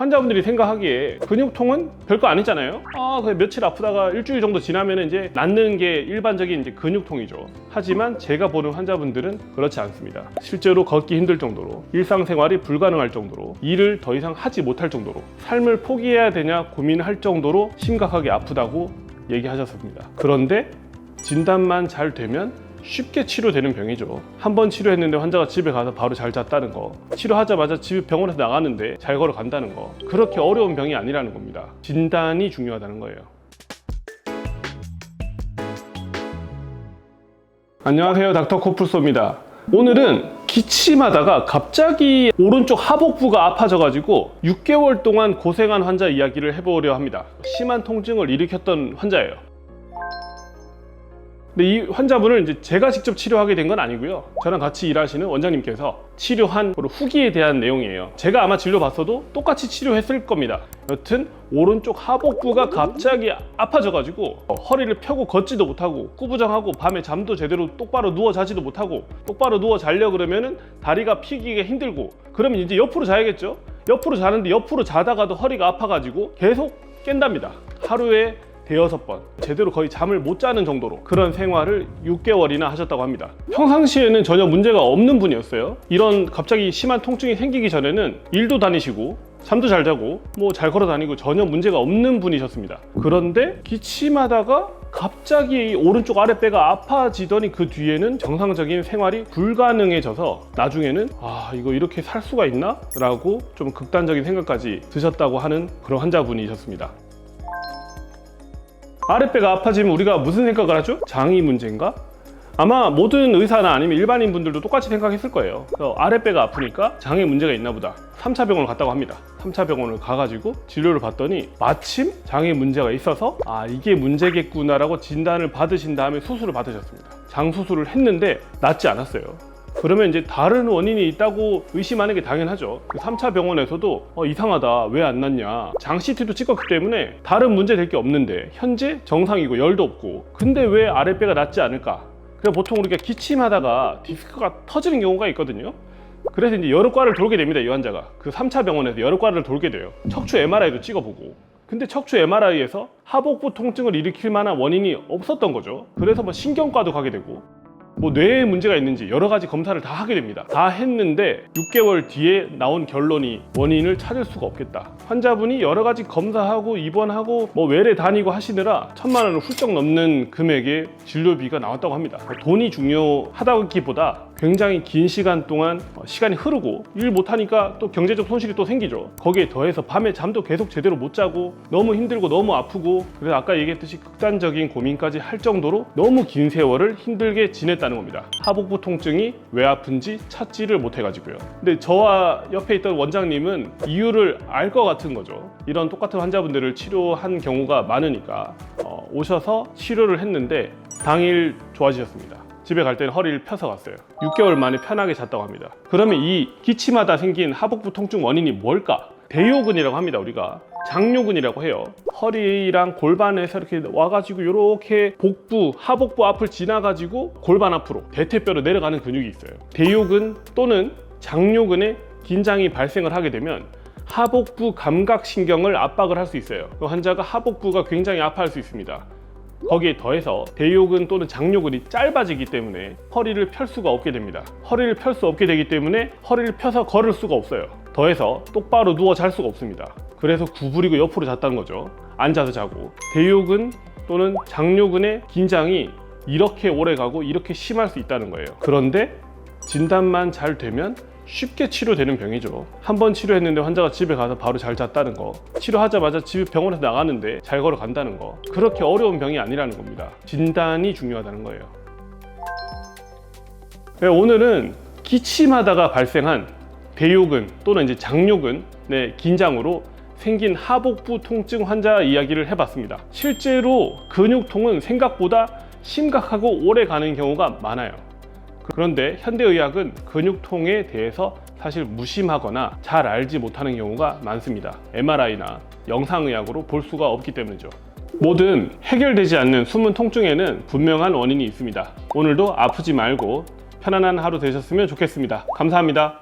환자분들이 생각하기에 근육통은 별거 아니잖아요. 그냥 며칠 아프다가 일주일 정도 지나면 이제 낫는 게 일반적인 이제 근육통이죠. 하지만 제가 보는 환자분들은 그렇지 않습니다. 실제로 걷기 힘들 정도로, 일상생활이 불가능할 정도로, 일을 더 이상 하지 못할 정도로, 삶을 포기해야 되냐 고민할 정도로 심각하게 아프다고 얘기하셨습니다. 그런데 진단만 잘 되면 쉽게 치료되는 병이죠. 한번 치료했는데 환자가 집에 가서 바로 잘 잤다는 거, 치료하자마자 집 병원에서 나가는데 잘 걸어 간다는 거, 그렇게 어려운 병이 아니라는 겁니다. 진단이 중요하다는 거예요. 안녕하세요, 닥터 코뿔소입니다. 오늘은 기침하다가 갑자기 오른쪽 하복부가 아파져가지고 6개월 동안 고생한 환자 이야기를 해보려 합니다. 심한 통증을 일으켰던 환자예요. 근데 이 환자분을 이제 제가 직접 치료하게 된 건 아니고요. 저랑 같이 일하시는 원장님께서 치료한 후기에 대한 내용이에요. 제가 아마 진료받아도 똑같이 치료했을 겁니다. 여튼 오른쪽 하복부가 갑자기 아파져가지고 허리를 펴고 걷지도 못하고 꾸부정하고 밤에 잠도 제대로 똑바로 누워 자지도 못하고, 똑바로 누워 자려고 그러면은 다리가 피기가 힘들고, 그러면 이제 옆으로 자야겠죠. 옆으로 자는데 옆으로 자다가도 허리가 아파가지고 계속 깬답니다. 하루에 대여섯 번, 제대로 거의 잠을 못 자는 정도로 그런 생활을 6개월이나 하셨다고 합니다. 평상시에는 전혀 문제가 없는 분이었어요. 이런 갑자기 심한 통증이 생기기 전에는 일도 다니시고 잠도 잘 자고 뭐 잘 걸어 다니고 전혀 문제가 없는 분이셨습니다. 그런데 기침하다가 갑자기 오른쪽 아랫배가 아파지더니 그 뒤에는 정상적인 생활이 불가능해져서 나중에는 이거 이렇게 살 수가 있나? 라고 좀 극단적인 생각까지 드셨다고 하는 그런 환자분이셨습니다. 아랫배가 아파지면 우리가 무슨 생각을 하죠? 장이 문제인가? 아마 모든 의사나 아니면 일반인 분들도 똑같이 생각했을 거예요. 그래서 아랫배가 아프니까 장에 문제가 있나 보다. 3차 병원을 갔다고 합니다. 3차 병원을 가가지고 진료를 받더니 마침 장에 문제가 있어서 이게 문제겠구나라고 진단을 받으신 다음에 수술을 받으셨습니다. 장 수술을 했는데 낫지 않았어요. 그러면 이제 다른 원인이 있다고 의심하는 게 당연하죠. 3차 병원에서도 이상하다, 왜 안 낫냐, 장 CT도 찍었기 때문에 다른 문제 될 게 없는데 현재 정상이고 열도 없고, 근데 왜 아랫배가 낫지 않을까? 그래서 보통 우리가 기침하다가 디스크가 터지는 경우가 있거든요. 그래서 이제 여러 과를 돌게 됩니다. 이 환자가 그 3차 병원에서 여러 과를 돌게 돼요. 척추 MRI도 찍어보고, 근데 척추 MRI에서 하복부 통증을 일으킬 만한 원인이 없었던 거죠. 그래서 신경과도 가게 되고, 뇌에 문제가 있는지 여러 가지 검사를 다 하게 됩니다. 다 했는데 6개월 뒤에 나온 결론이 원인을 찾을 수가 없겠다. 환자분이 여러 가지 검사하고 입원하고 외래 다니고 하시느라 1,000만 원을 훌쩍 넘는 금액의 진료비가 나왔다고 합니다. 돈이 중요하다기보다 굉장히 긴 시간 동안 시간이 흐르고 일 못하니까 또 경제적 손실이 또 생기죠. 거기에 더해서 밤에 잠도 계속 제대로 못 자고 너무 힘들고 너무 아프고, 그래서 아까 얘기했듯이 극단적인 고민까지 할 정도로 너무 긴 세월을 힘들게 지냈다는 겁니다. 하복부 통증이 왜 아픈지 찾지를 못해가지고요. 근데 저와 옆에 있던 원장님은 이유를 알 것 같은 거죠. 이런 똑같은 환자분들을 치료한 경우가 많으니까 오셔서 치료를 했는데 당일 좋아지셨습니다. 집에 갈 때는 허리를 펴서 갔어요. 6개월 만에 편하게 잤다고 합니다. 그러면 이 기침하다 생긴 하복부 통증 원인이 뭘까? 대요근이라고 합니다. 우리가 장요근이라고 해요. 허리랑 골반에서 이렇게 와가지고 이렇게 복부, 하복부 앞을 지나가지고 골반 앞으로 대퇴뼈로 내려가는 근육이 있어요. 대요근 또는 장요근에 긴장이 발생을 하게 되면 하복부 감각신경을 압박을 할 수 있어요. 그 환자가 하복부가 굉장히 아파할 수 있습니다. 거기에 더해서 대요근 또는 장요근이 짧아지기 때문에 허리를 펼 수가 없게 됩니다. 허리를 펼 수 없게 되기 때문에 허리를 펴서 걸을 수가 없어요. 더해서 똑바로 누워 잘 수가 없습니다. 그래서 구부리고 옆으로 잤다는 거죠. 앉아서 자고. 대요근 또는 장요근의 긴장이 이렇게 오래 가고 이렇게 심할 수 있다는 거예요. 그런데 진단만 잘 되면 쉽게 치료되는 병이죠. 한번 치료했는데 환자가 집에 가서 바로 잘 잤다는 거, 치료하자마자 집 병원에서 나가는데 잘 걸어 간다는 거, 그렇게 어려운 병이 아니라는 겁니다. 진단이 중요하다는 거예요. 오늘은 기침하다가 발생한 대요근 또는 이제 장요근의 긴장으로 생긴 하복부 통증 환자 이야기를 해봤습니다. 실제로 근육통은 생각보다 심각하고 오래 가는 경우가 많아요. 그런데 현대의학은 근육통에 대해서 사실 무심하거나 잘 알지 못하는 경우가 많습니다. MRI나 영상의학으로 볼 수가 없기 때문이죠. 모든 해결되지 않는 숨은 통증에는 분명한 원인이 있습니다. 오늘도 아프지 말고 편안한 하루 되셨으면 좋겠습니다. 감사합니다.